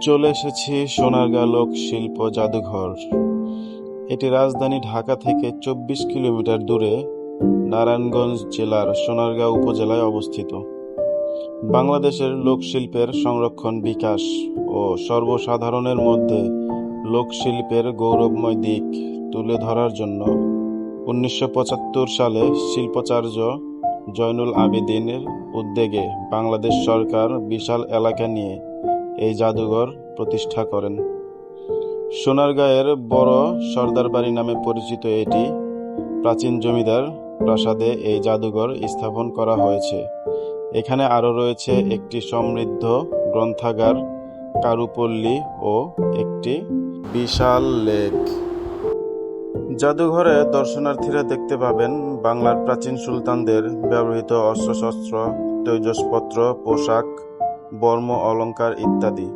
চলে এসেছি সোনারগাঁ লোক শিল্প জাদুঘর। এটি রাজধানী ঢাকা থেকে ২৪ কিলোমিটার দূরে নারায়ণগঞ্জ জেলার সোনারগাঁ উপজেলায় অবস্থিত। বাংলাদেশের লোকশিল্পের সংরক্ষণ, বিকাশ ও সর্বসাধারণের মধ্যে লোকশিল্পের গৌরবময় দিক তুলে ধরার জন্য ১৯৭৫ সালে শিল্পাচার্য জয়নুল আবেদিনের উদ্যোগে বাংলাদেশ সরকার বিশাল এলাকা নিয়ে এই জাদুঘর প্রতিষ্ঠা করেন। সোনারগাঁয়ের বড় সর্দার বাড়ি নামে পরিচিত এটি প্রাচীন জমিদার প্রাসাদে এই জাদুঘর স্থাপন করা হয়েছে। এখানে আরও রয়েছে একটি সমৃদ্ধ গ্রন্থাগার, কারুপল্লী ও একটি বিশাল লেক। জাদুঘরে দর্শনার্থীরা দেখতে পাবেন বাংলার প্রাচীন সুলতানদের ব্যবহৃত অস্ত্রশস্ত্র, তৈজসপত্র, পোশাক, বর্ম, অলঙ্কার ইত্যাদি।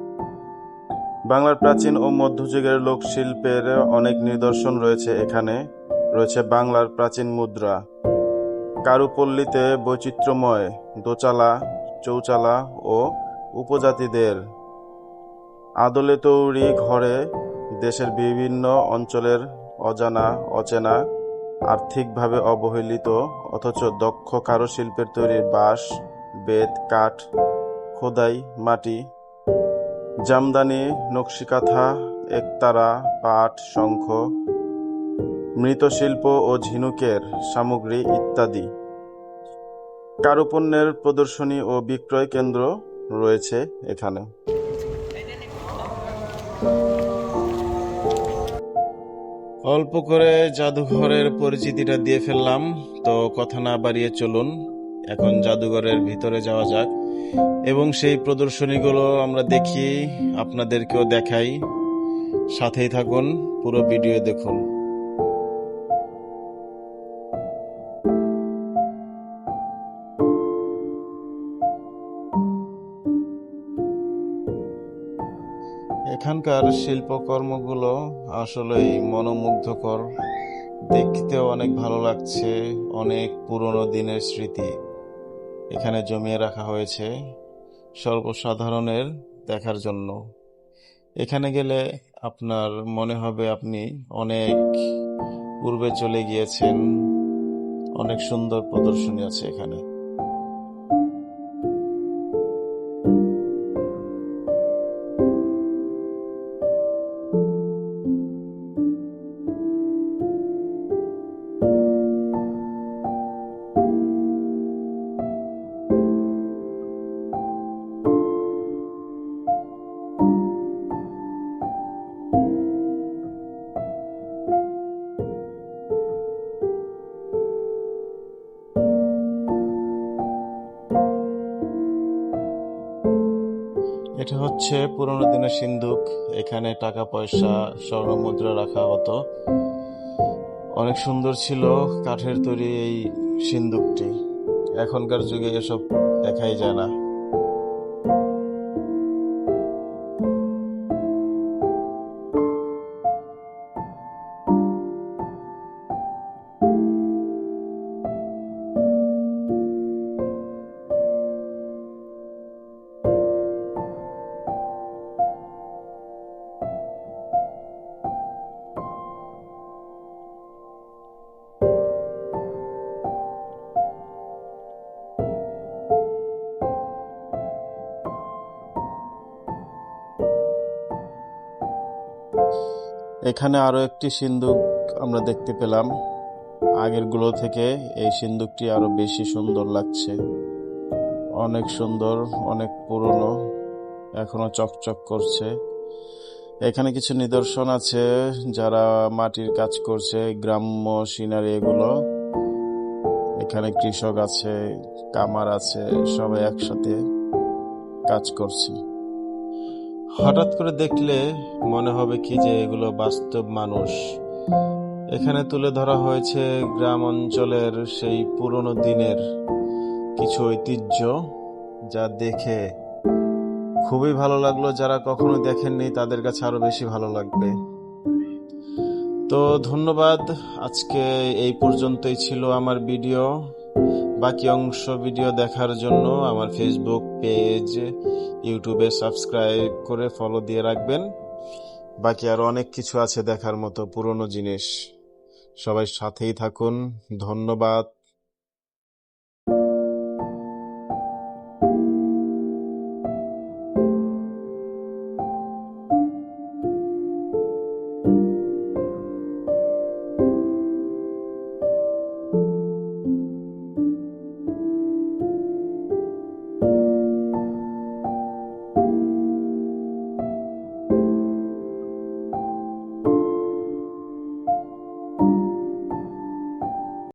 বাংলার প্রাচীন ও মধ্যযুগের লোকশিল্পের অনেক নিদর্শন রয়েছে। এখানে রয়েছে বাংলার প্রাচীন মুদ্রা, কারুপল্লীতে বৈচিত্র্যময় দোচালা, চৌচালা ও উপজাতিদের আদলে তৈরি ঘরে দেশের বিভিন্ন অঞ্চলের অজানা, অচেনা, আর্থিকভাবে অবহেলিত অথচ দক্ষ কারুশিল্পের তৈরি বাঁশ, বেত, কাঠ, খোদাই, মাটি, জামদানি, নকশিকাঁথা, একতারা, পাট, শঙ্খ, মৃৎশিল্প ও ঝিনুকের সামগ্রী ইত্যাদি। কারুপণ্যের প্রদর্শনী ও বিক্রয় কেন্দ্র রয়েছে এখানে। অল্প করে জাদুঘরের পরিচিতিটা দিয়ে ফেললাম, তো কথা না বাড়িয়ে চলুন এখন জাদুঘরের ভিতরে যাওয়া যাক এবং সেই প্রদর্শনীগুলো আমরা দেখি, আপনাদেরকেও দেখাই। সাথেই থাকুন, পুরো ভিডিও দেখুন। এখানকার শিল্পকর্মগুলো আসলেই মনোমুগ্ধকর, দেখতেও অনেক ভালো লাগছে। অনেক পুরনো দিনের স্মৃতি এখানে জমিয়ে রাখা হয়েছে সর্বসাধারণের দেখার জন্য। এখানে গেলে আপনার মনে হবে আপনি অনেক পূর্বে চলে গিয়েছেন। অনেক সুন্দর প্রদর্শনী আছে এখানে। এটা হচ্ছে পুরোনো দিনের সিন্দুক। এখানে টাকা পয়সা, স্বর্ণ মুদ্রা রাখা হতো। অনেক সুন্দর ছিল কাঠের তৈরি এই সিন্দুকটি। এখনকার যুগে এসব দেখাই যায় না। এখানে আরো একটি সিন্দুক আমরা দেখতে পেলাম। আগের গুলো থেকে এই সিন্দুকটি আরো বেশি সুন্দর লাগছে। অনেক সুন্দর, অনেক পুরনো, এখনো চকচক করছে। এখানে কিছু নিদর্শন আছে, যারা মাটির কাজ করছে, গ্রাম্য সিনারি এগুলো। এখানে কৃষক আছে, কামার আছে, সবাই একসাথে কাজ করছে। হঠাৎ করে দেখলে মনে হবে কি যে এগুলো বাস্তব মানুষ। এখানে তুলে ধরা হয়েছে গ্রাম অঞ্চলের সেই পুরনো দিনের কিছু ঐতিহ্য, যা দেখে খুবই ভালো লাগলো। যারা কখনো দেখেননি তাদের কাছে আরো বেশি ভালো লাগবে। তো ধন্যবাদ, আজকে এই পর্যন্তই ছিল আমার ভিডিও। বাকি অংশ ভিডিও দেখার জন্য আমার ফেসবুক পেজ ইউটিউবে সাবস্ক্রাইব করে ফলো দিয়ে রাখবেন। বাকি আরো অনেক কিছু আছে দেখার মতো, পুরনো জিনিস। সবাই সাথেই থাকুন। ধন্যবাদ।